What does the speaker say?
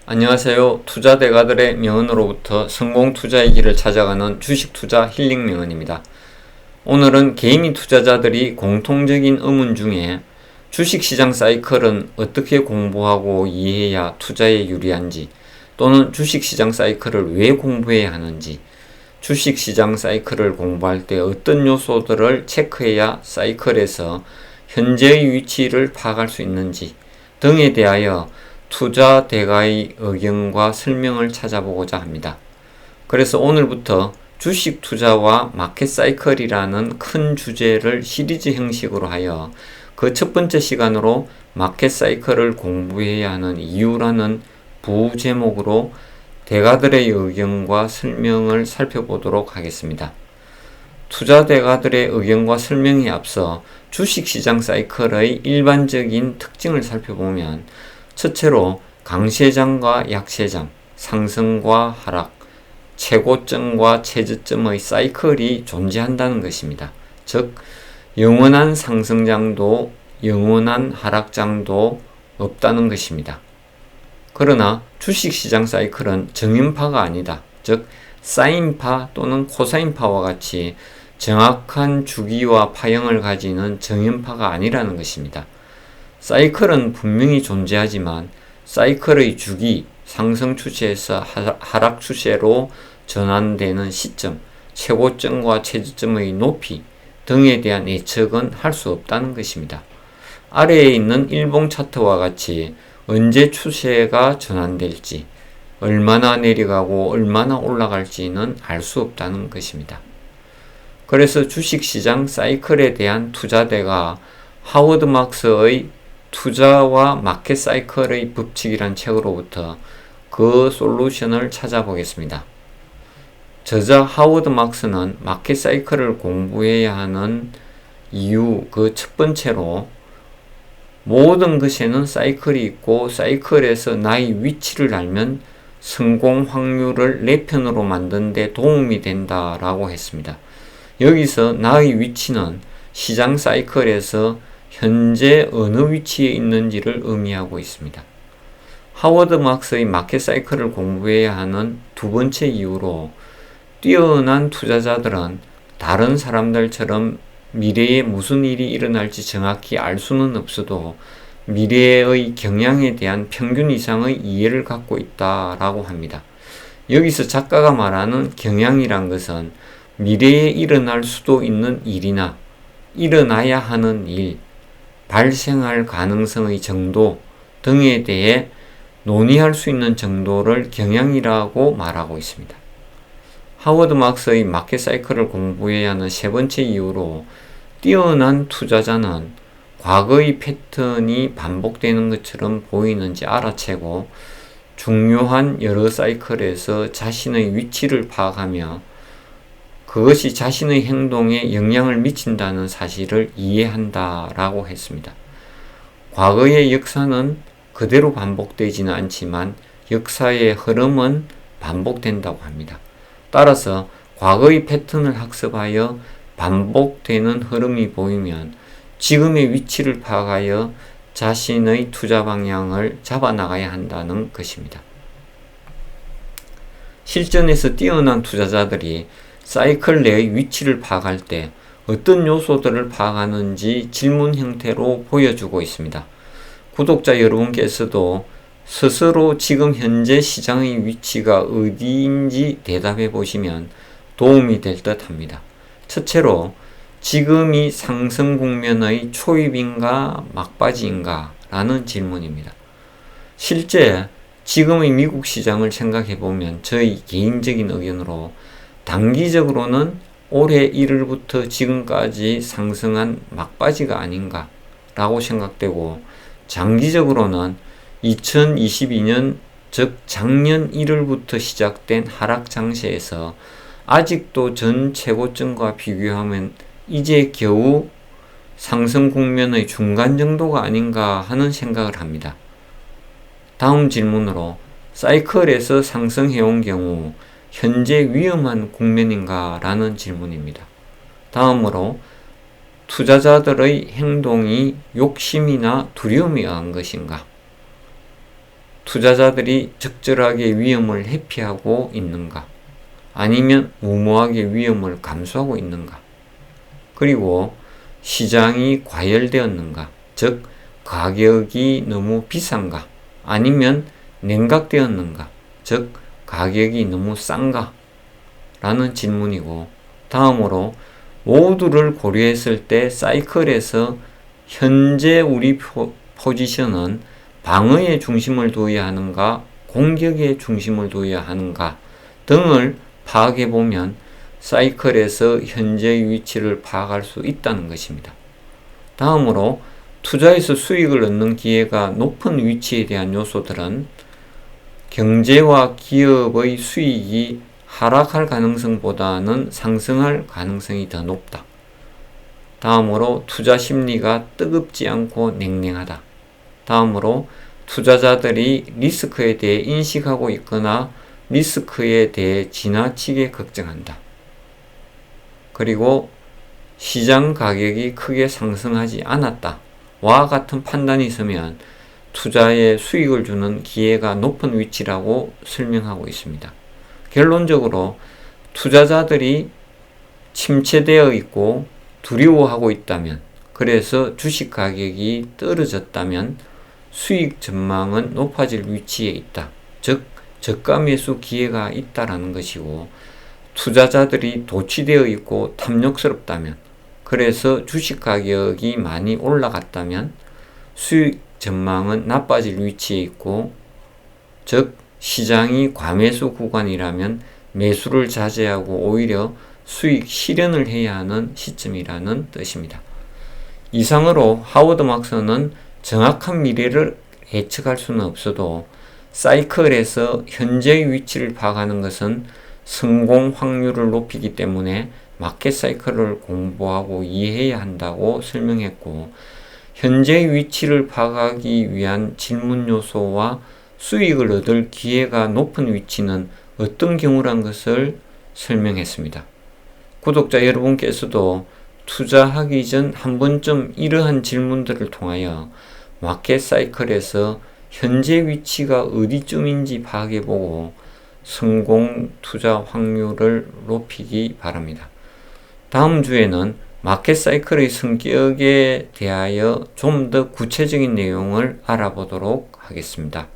안녕하세요. 투자대가들의 명언으로부터 성공 투자의 길을 찾아가는 주식투자 힐링 명언입니다. 오늘은 개인이 투자자들이 공통적인 의문 중에 주식시장 사이클은 어떻게 공부하고 이해해야 투자에 유리한지, 또는 주식시장 사이클을 왜 공부해야 하는지, 주식시장 사이클을 공부할 때 어떤 요소들을 체크해야 사이클에서 현재의 위치를 파악할 수 있는지 등에 대하여 투자 대가의 의견과 설명을 찾아보고자 합니다. 그래서 오늘부터 주식 투자와 마켓 사이클이라는 큰 주제를 시리즈 형식으로 하여 그 첫 번째 시간으로 마켓 사이클을 공부해야 하는 이유라는 부제목으로 대가들의 의견과 설명을 살펴보도록 하겠습니다. 투자 대가들의 의견과 설명에 앞서 주식시장 사이클의 일반적인 특징을 살펴보면, 첫째로 강세장과 약세장, 상승과 하락, 최고점과 최저점의 사이클이 존재한다는 것입니다. 즉, 영원한 상승장도 영원한 하락장도 없다는 것입니다. 그러나 주식시장 사이클은 정인파가 아니다. 즉, 사인파 또는 코사인파와 같이 정확한 주기와 파형을 가지는 정인파가 아니라는 것입니다. 사이클은 분명히 존재하지만 사이클의 주기, 상승 추세에서 하락 추세로 전환되는 시점, 최고점과 최저점의 높이 등에 대한 예측은 할 수 없다는 것입니다. 아래에 있는 일봉 차트와 같이 언제 추세가 전환될지, 얼마나 내려가고 얼마나 올라갈지는 알 수 없다는 것입니다. 그래서 주식시장 사이클에 대한 투자대가 하워드 막스의 투자와 마켓 사이클의 법칙이란 책으로부터 그 솔루션을 찾아보겠습니다. 저자 하워드 막스는 마켓 사이클을 공부해야 하는 이유 그 첫 번째로, 모든 것에는 사이클이 있고 사이클에서 나의 위치를 알면 성공 확률을 내 편으로 만드는 데 도움이 된다라고 했습니다. 여기서 나의 위치는 시장 사이클에서 현재 어느 위치에 있는지를 의미하고 있습니다. 하워드 막스의 마켓 사이클을 공부해야 하는 두 번째 이유로, 뛰어난 투자자들은 다른 사람들처럼 미래에 무슨 일이 일어날지 정확히 알 수는 없어도 미래의 경향에 대한 평균 이상의 이해를 갖고 있다라고 합니다. 여기서 작가가 말하는 경향이란 것은 미래에 일어날 수도 있는 일이나 일어나야 하는 일, 발생할 가능성의 정도 등에 대해 논의할 수 있는 정도를 경향이라고 말하고 있습니다. 하워드 막스의 마켓 사이클을 공부해야 하는 세 번째 이유로, 뛰어난 투자자는 과거의 패턴이 반복되는 것처럼 보이는지 알아채고 중요한 여러 사이클에서 자신의 위치를 파악하며 그것이 자신의 행동에 영향을 미친다는 사실을 이해한다라고 했습니다. 과거의 역사는 그대로 반복되지는 않지만 역사의 흐름은 반복된다고 합니다. 따라서 과거의 패턴을 학습하여 반복되는 흐름이 보이면 지금의 위치를 파악하여 자신의 투자 방향을 잡아나가야 한다는 것입니다. 실전에서 뛰어난 투자자들이 사이클 내의 위치를 파악할 때 어떤 요소들을 파악하는지 질문 형태로 보여주고 있습니다. 구독자 여러분께서도 스스로 지금 현재 시장의 위치가 어디인지 대답해 보시면 도움이 될 듯 합니다. 첫째로, 지금이 상승 국면의 초입인가 막바지인가 라는 질문입니다. 실제 지금의 미국 시장을 생각해 보면 저희 개인적인 의견으로 단기적으로는 올해 1월부터 지금까지 상승한 막바지가 아닌가 라고 생각되고, 장기적으로는 2022년 즉 작년 1월부터 시작된 하락 장세에서 아직도 전 최고점과 비교하면 이제 겨우 상승 국면의 중간 정도가 아닌가 하는 생각을 합니다. 다음 질문으로, 사이클에서 상승해온 경우 현재 위험한 국면인가 라는 질문입니다. 다음으로, 투자자들의 행동이 욕심이나 두려움에 의한 것인가? 투자자들이 적절하게 위험을 회피하고 있는가? 아니면 무모하게 위험을 감수하고 있는가? 그리고 시장이 과열되었는가? 즉, 가격이 너무 비싼가? 아니면 냉각되었는가? 즉, 가격이 너무 싼가? 라는 질문이고, 다음으로 모두를 고려했을 때 사이클에서 현재 우리 포지션은 방어에 중심을 둬야 하는가, 공격에 중심을 둬야 하는가 등을 파악해 보면 사이클에서 현재의 위치를 파악할 수 있다는 것입니다. 다음으로 투자에서 수익을 얻는 기회가 높은 위치에 대한 요소들은 경제와 기업의 수익이 하락할 가능성보다는 상승할 가능성이 더 높다. 다음으로 투자 심리가 뜨겁지 않고 냉랭하다. 다음으로 투자자들이 리스크에 대해 인식하고 있거나 리스크에 대해 지나치게 걱정한다. 그리고 시장 가격이 크게 상승하지 않았다. 와 같은 판단이 있으면 투자에 수익을 주는 기회가 높은 위치라고 설명하고 있습니다. 결론적으로 투자자들이 침체되어 있고 두려워하고 있다면, 그래서 주식 가격이 떨어졌다면 수익 전망은 높아질 위치에 있다. 즉, 저가 매수 기회가 있다라는 것이고, 투자자들이 도취되어 있고 탐욕스럽다면, 그래서 주식 가격이 많이 올라갔다면 수익 전망은 나빠질 위치에 있고, 즉 시장이 과매수 구간이라면 매수를 자제하고 오히려 수익 실현을 해야 하는 시점이라는 뜻입니다. 이상으로 하워드 막스는 정확한 미래를 예측할 수는 없어도 사이클에서 현재의 위치를 파악하는 것은 성공 확률을 높이기 때문에 마켓 사이클을 공부하고 이해해야 한다고 설명했고, 현재의 위치를 파악하기 위한 질문 요소와 수익을 얻을 기회가 높은 위치는 어떤 경우란 것을 설명했습니다. 구독자 여러분께서도 투자하기 전 한 번쯤 이러한 질문들을 통하여 마켓 사이클에서 현재 위치가 어디쯤인지 파악해보고 성공 투자 확률을 높이기 바랍니다. 다음 주에는 마켓 사이클의 성격에 대하여 좀 더 구체적인 내용을 알아보도록 하겠습니다.